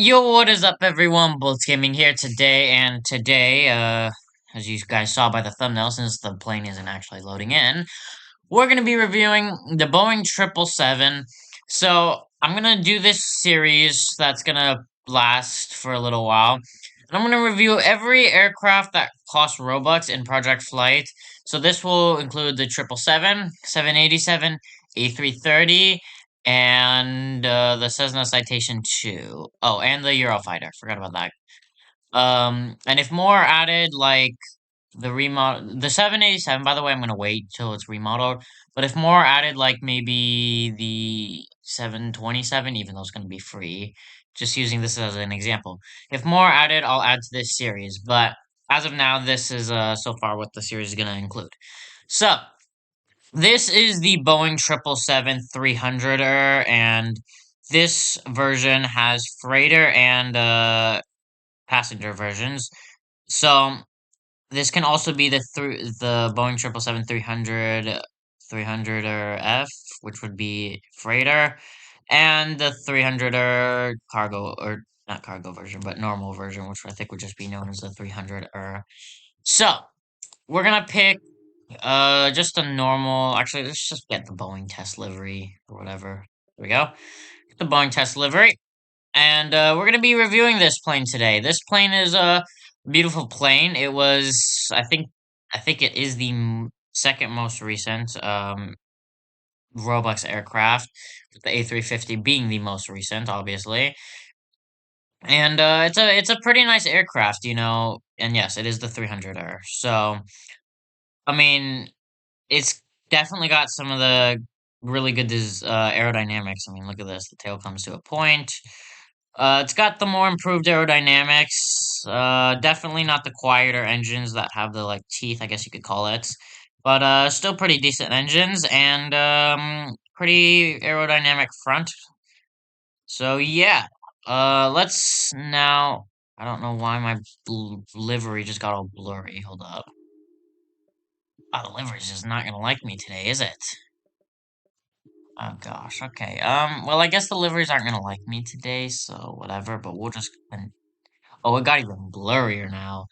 Yo, what is up, everyone? Bullitt Gaming here today, and today, as you guys saw by the thumbnail, since the plane isn't actually loading in, we're gonna be reviewing the Boeing 777. So, I'm gonna do this series that's gonna last for a little while, and I'm gonna review every aircraft that costs Robux in Project Flight. So, this will include the 777, 787, A330, and the Cessna Citation 2. Oh, and the Eurofighter. Forgot about that. And if more are added, like the 787, by the way, I'm gonna wait till it's remodeled. But if more are added, like maybe the 727, even though it's gonna be free, just using this as an example. If more are added, I'll add to this series. But as of now, this is so far what the series is gonna include. So, this is the Boeing 777-300er, and this version has freighter and passenger versions. So this can also be the Boeing 777-300 300er F, which would be freighter, and the 300er cargo, or not cargo version, but normal version, which I think would just be known as the 300er. So we're gonna pick just a normal. Actually, let's just get the Boeing test livery or whatever. There we go. Get the Boeing test livery, and we're gonna be reviewing this plane today. This plane is a beautiful plane. It was, I think it is the second most recent Roblox aircraft, with the A350 being the most recent, obviously. And it's a pretty nice aircraft, you know. And yes, it is the 300er. So I mean, it's definitely got some of the really good aerodynamics. I mean, look at this. The tail comes to a point. It's got the more improved aerodynamics. Definitely not the quieter engines that have the like teeth, I guess you could call it. But still pretty decent engines and pretty aerodynamic front. So yeah. Let's now. I don't know why my livery just got all blurry. Hold up. Oh, the livery's just not gonna like me today, is it? Oh gosh, okay. Well, I guess the liveries aren't gonna like me today, so whatever, but we'll just... Oh, it got even blurrier now.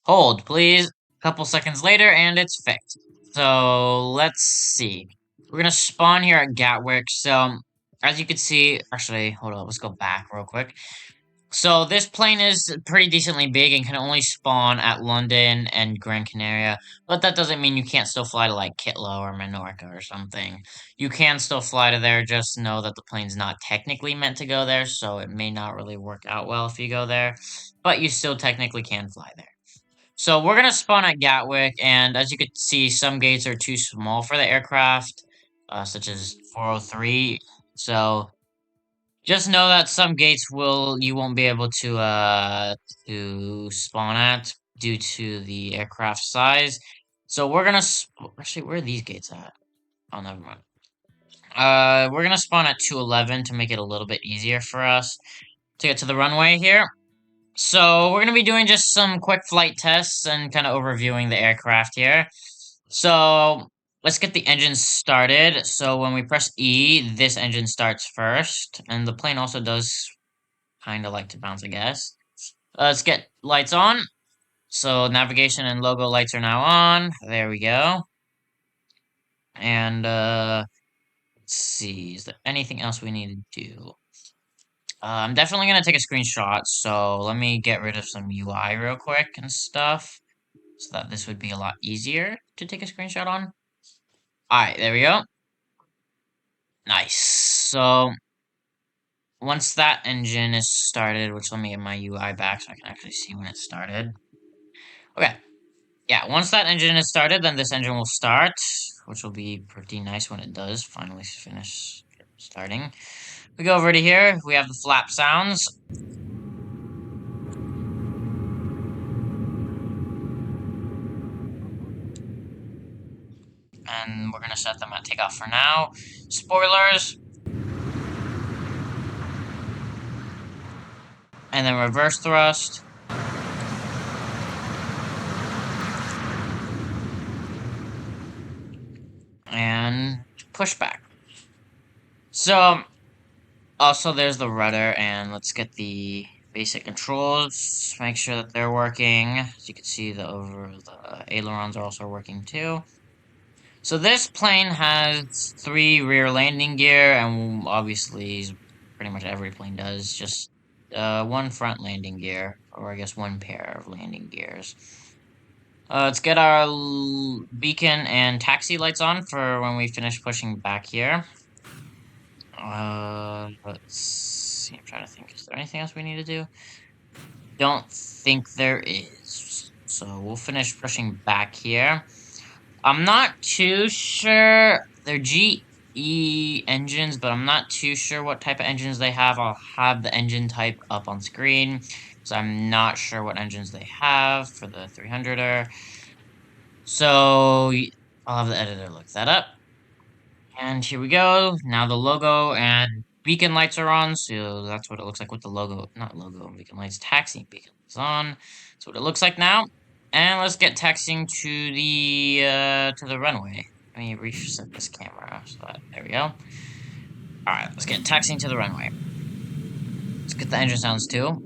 Hold, please. A couple seconds later, and it's fixed. So, let's see. We're gonna spawn here at Gatwick, so... As you can see... Actually, hold on, let's go back real quick. So this plane is pretty decently big and can only spawn at London and Gran Canaria, but that doesn't mean you can't still fly to like Kitlo or Menorca or something. You can still fly to there, just know that the plane's not technically meant to go there, so it may not really work out well if you go there, but you still technically can fly there. So we're gonna spawn at Gatwick, and as you can see, some gates are too small for the aircraft, such as 403, so... Just know that some gates you won't be able to spawn at due to the aircraft size. So we're gonna actually, where are these gates at? Oh, never mind. We're gonna spawn at 211 to make it a little bit easier for us to get to the runway here. So we're gonna be doing just some quick flight tests and kind of overviewing the aircraft here. So let's get the engine started. So when we press E, this engine starts first, and the plane also does kind of like to bounce, I guess. Let's get lights on. So navigation and logo lights are now on. There we go. And let's see, is there anything else we need to do? I'm definitely gonna take a screenshot, so let me get rid of some UI real quick and stuff, so that this would be a lot easier to take a screenshot on. Alright, there we go. Nice. So, once that engine is started, which let me get my UI back so I can actually see when it started. Okay. Yeah, once that engine is started, then this engine will start, which will be pretty nice when it does finally finish starting. We go over to here, we have the flap sounds. And we're gonna set them at takeoff for now. Spoilers. And then reverse thrust. And pushback. So, Also, there's the rudder, and let's get the basic controls. Make sure that they're working. As you can see, the ailerons are also working too. So this plane has 3 rear landing gear, and obviously, pretty much every plane does. Just 1 front landing gear, or I guess 1 pair of landing gears. Let's get our beacon and taxi lights on for when we finish pushing back here. Let's see. I'm trying to think. Is there anything else we need to do? Don't think there is. So we'll finish pushing back here. I'm not too sure. They're GE engines, but I'm not too sure what type of engines they have. I'll have the engine type up on screen, because I'm not sure what engines they have for the 300er. So I'll have the editor look that up. And here we go. Now the logo and beacon lights are on, so that's what it looks like with the logo. Not logo, beacon lights, taxi beacon lights on. That's what it looks like now. And let's get taxiing to the runway. Let me reset this camera. There we go. Alright, let's get taxiing to the runway. Let's get the engine sounds too.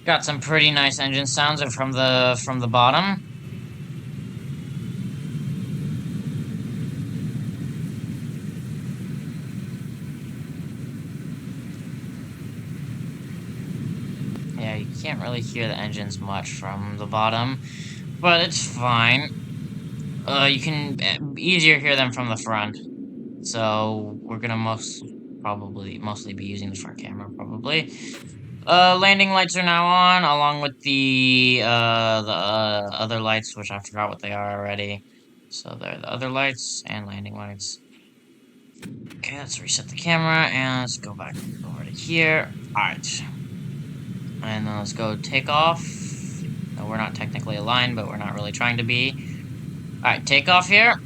Got some pretty nice engine sounds from the bottom. Yeah, you can't really hear the engines much from the bottom, but it's fine. You can easier hear them from the front. So we're gonna mostly be using the front camera probably. Landing lights are now on, along with the other lights, which I forgot what they are already. So they're the other lights and landing lights. Okay, let's reset the camera and let's go back over to here. Alright. And then let's go take off. No, we're not technically aligned, but we're not really trying to be. Alright, take off here.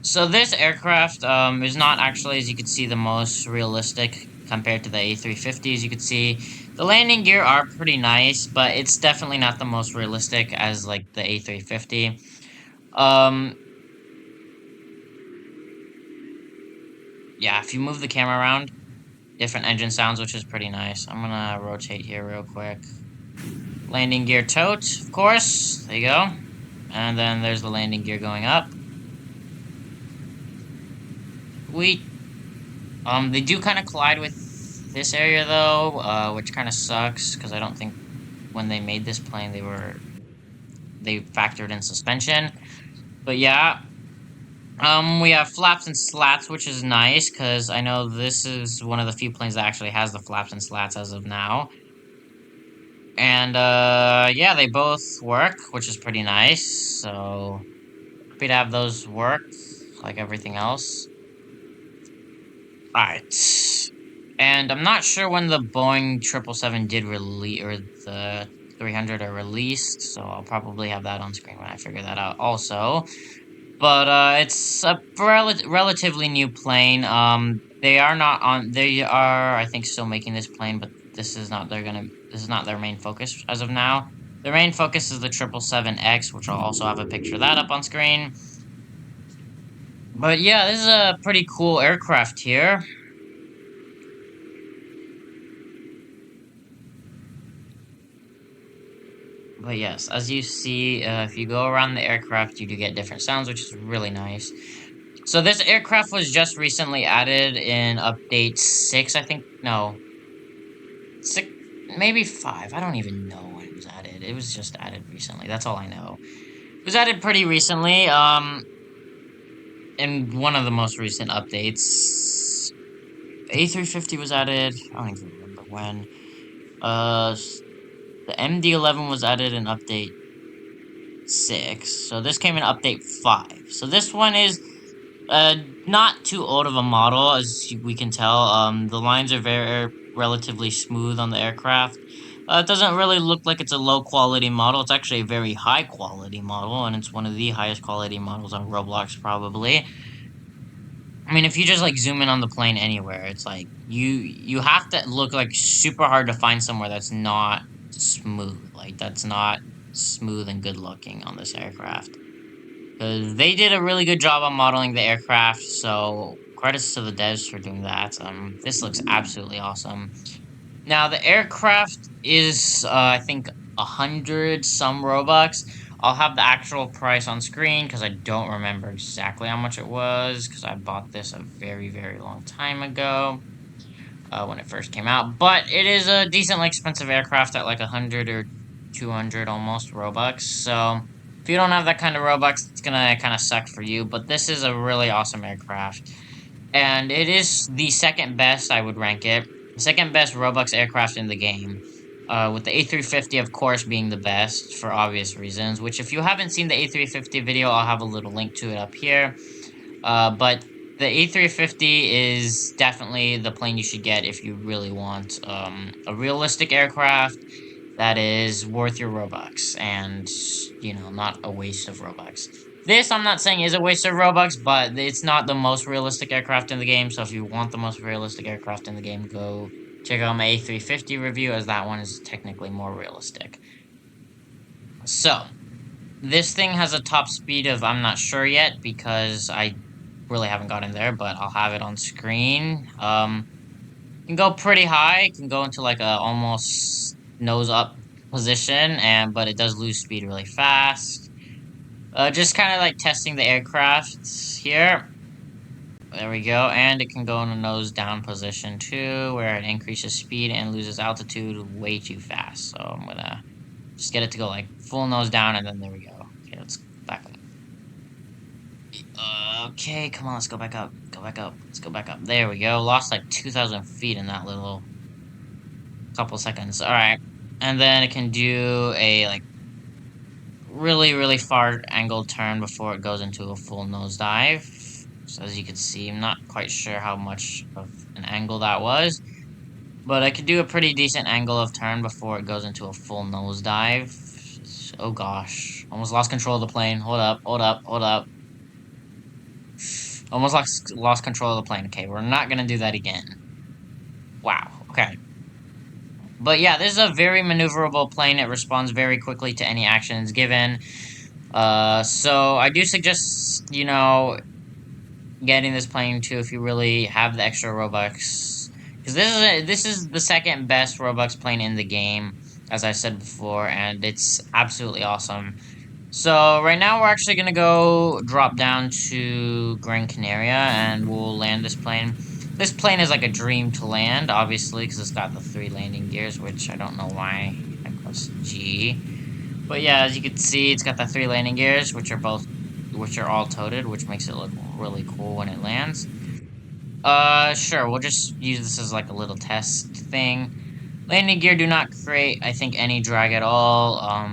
So this aircraft is not actually, as you can see, the most realistic compared to the A350. As you can see, the landing gear are pretty nice, but it's definitely not the most realistic as, like, the A350. Yeah, if you move the camera around, different engine sounds, which is pretty nice. I'm gonna rotate here real quick. Landing gear tote, of course. There you go. And then there's the landing gear going up. They do kind of collide with this area, though, which kind of sucks, because I don't think when they made this plane, they factored in suspension. But yeah, we have flaps and slats, which is nice, because I know this is one of the few planes that actually has the flaps and slats as of now. And, yeah, they both work, which is pretty nice, so happy to have those work, like everything else. Alright. And I'm not sure when the Boeing 777 did release, or the 300 are released, so I'll probably have that on screen when I figure that out also. But, it's a relatively new plane. They are, I think, still making this plane, but this is not their main focus as of now. Their main focus is the 777X, which I'll also have a picture of that up on screen. But yeah, this is a pretty cool aircraft here. But yes, as you see, if you go around the aircraft, you do get different sounds, which is really nice. So this aircraft was just recently added in update 6, I think. No. 6, maybe 5. I don't even know when it was added. It was just added recently. That's all I know. It was added pretty recently, in one of the most recent updates. A350 was added, I don't even remember when. The MD-11 was added in update 6. So this came in update 5. So this one is not too old of a model, as we can tell. The lines are very relatively smooth on the aircraft. It doesn't really look like it's a low-quality model. It's actually a very high-quality model, and it's one of the highest quality models on Roblox, probably. I mean, if you just like zoom in on the plane anywhere, it's like you have to look like super hard to find somewhere that's not smooth, like that's not smooth and good looking on this aircraft. Because they did a really good job on modeling the aircraft, so credits to the devs for doing that. This looks absolutely awesome. Now the aircraft is, I think, 100 some Robux. I'll have the actual price on screen because I don't remember exactly how much it was because I bought this a very, very long time ago when it first came out. But it is a decently expensive aircraft at like 100 or 200 almost Robux. So if you don't have that kind of Robux, it's gonna kind of suck for you. But this is a really awesome aircraft. And it is the second best, I would rank it. The second best Robux aircraft in the game. With the A350, of course, being the best for obvious reasons. Which, if you haven't seen the A350 video, I'll have a little link to it up here. But the A350 is definitely the plane you should get if you really want a realistic aircraft that is worth your Robux and, you know, not a waste of Robux. This, I'm not saying is a waste of Robux, but it's not the most realistic aircraft in the game, so if you want the most realistic aircraft in the game, go check out my A350 review, as that one is technically more realistic. So, this thing has a top speed of, I'm not sure yet, because I really haven't gotten there, but I'll have it on screen. It can go pretty high, it can go into like a almost nose up position, but it does lose speed really fast. Just kind of like testing the aircraft here. There we go, and it can go in a nose down position too, where it increases speed and loses altitude way too fast. So I'm gonna just get it to go like full nose down, and then there we go. Okay, let's back up. Okay, come on, let's go back up. Go back up. Let's go back up. There we go. Lost like 2,000 feet in that little couple seconds. Alright. And then it can do a, like, really, really far angled turn before it goes into a full nosedive. So as you can see, I'm not quite sure how much of an angle that was. But I could do a pretty decent angle of turn before it goes into a full nosedive. Oh gosh. Almost lost control of the plane. Hold up, hold up, hold up. Almost lost control of the plane. Okay, we're not gonna do that again. Wow, okay. But yeah, this is a very maneuverable plane. It responds very quickly to any actions given. So I do suggest, you know, getting this plane too if you really have the extra Robux. Because this is the second best Robux plane in the game, as I said before, and it's absolutely awesome. So, right now we're actually gonna go drop down to Gran Canaria, and we'll land this plane. This plane is like a dream to land, obviously, because it's got the 3 landing gears, which I don't know why I pressed G. But yeah, as you can see, it's got the 3 landing gears, which are all toted, which makes it look really cool when it lands. Sure, we'll just use this as like a little test thing. Landing gear do not create, I think, any drag at all.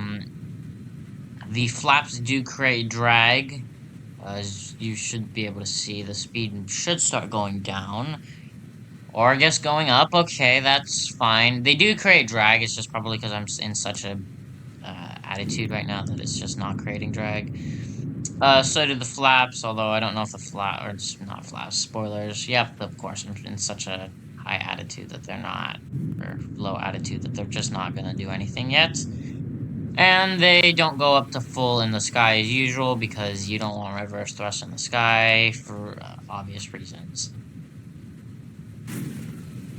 The flaps do create drag. As you should be able to see, the speed should start going down. Or I guess going up. Okay, that's fine. They do create drag. It's just probably because I'm in such a attitude right now that it's just not creating drag. So do the flaps, although I don't know if or it's not flaps, spoilers. Yep, of course, I'm in such a high attitude that they're not, or low attitude that they're just not gonna do anything yet. And they don't go up to full in the sky as usual, because you don't want reverse thrust in the sky for obvious reasons.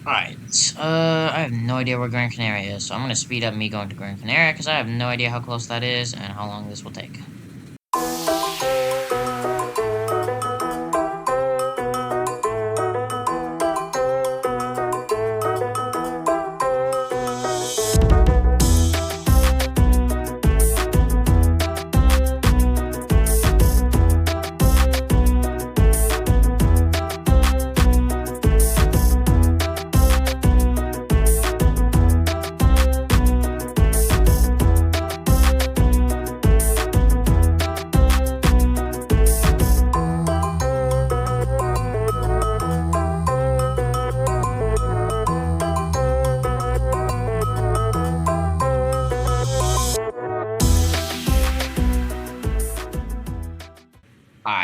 Alright, I have no idea where Gran Canaria is, so I'm gonna speed up me going to Gran Canaria, because I have no idea how close that is, and how long this will take.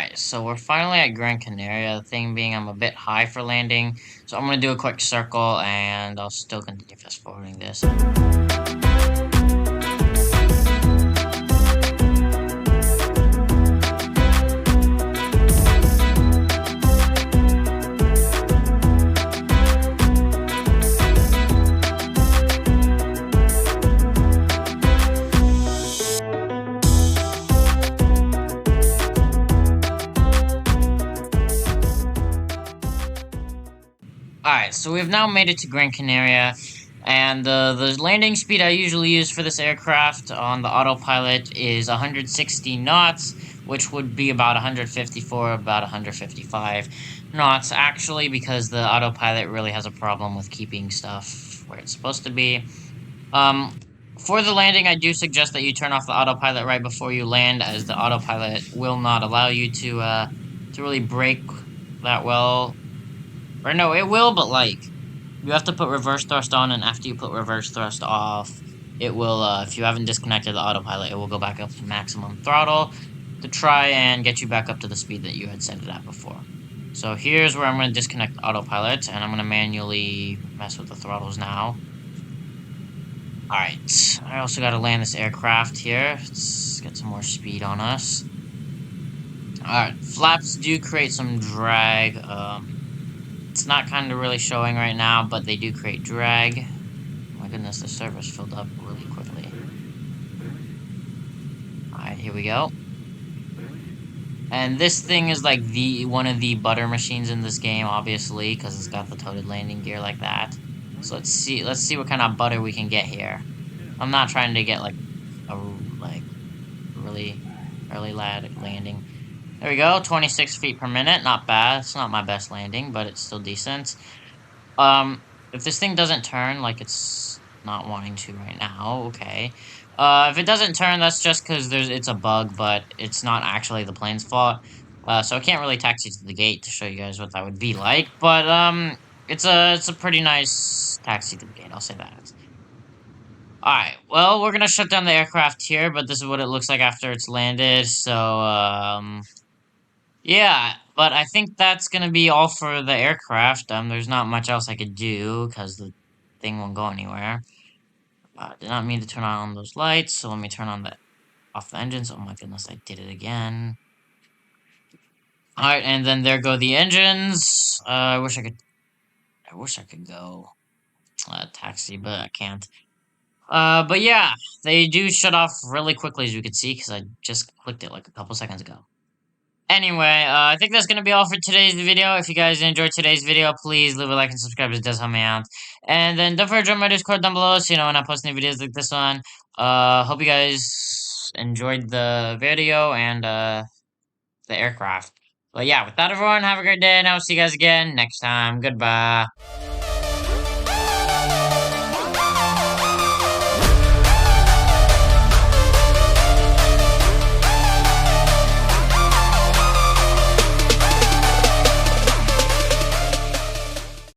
Alright, so we're finally at Gran Canaria. The thing being, I'm a bit high for landing, so I'm gonna do a quick circle, and I'll still continue fast forwarding this. Alright, so we've now made it to Gran Canaria, and the landing speed I usually use for this aircraft on the autopilot is 160 knots, which would be about 154, about 155 knots, actually, because the autopilot really has a problem with keeping stuff where it's supposed to be. For the landing, I do suggest that you turn off the autopilot right before you land, as the autopilot will not allow you to really brake that well. Or no, it will, but like, you have to put reverse thrust on, and after you put reverse thrust off, it will, if you haven't disconnected the autopilot, it will go back up to maximum throttle to try and get you back up to the speed that you had set it at before. So here's where I'm going to disconnect the autopilot, and I'm going to manually mess with the throttles now. Alright, I also got to land this aircraft here. Let's get some more speed on us. Alright, flaps do create some drag, it's not kind of really showing right now, but they do create drag. Oh my goodness, the server's filled up really quickly. Alright, here we go. And this thing is like one of the butter machines in this game, obviously, because it's got the toted landing gear like that. So let's see what kind of butter we can get here. I'm not trying to get like a really early landing. There we go, 26 feet per minute, not bad. It's not my best landing, but it's still decent. If this thing doesn't turn, like it's not wanting to right now, okay. If it doesn't turn, that's just because it's a bug, but it's not actually the plane's fault. So I can't really taxi to the gate to show you guys what that would be like, but, it's a pretty nice taxi to the gate, I'll say that. Alright, well, we're gonna shut down the aircraft here, but this is what it looks like after it's landed, so, yeah, but I think that's gonna be all for the aircraft. There's not much else I could do, because the thing won't go anywhere. Did not mean to turn on those lights, so let me turn off the engines. Oh my goodness, I did it again. Alright, and then there go the engines. I wish I could go, taxi, but I can't. But yeah, they do shut off really quickly, as you can see, because I just clicked it like a couple seconds ago. Anyway, I think that's gonna be all for today's video. If you guys enjoyed today's video, please leave a like and subscribe. It does help me out. And then don't forget to join my Discord down below, so you know when I post new videos like this one. Hope you guys enjoyed the video and, the aircraft. But yeah, with that, everyone, have a great day, and I'll see you guys again next time. Goodbye.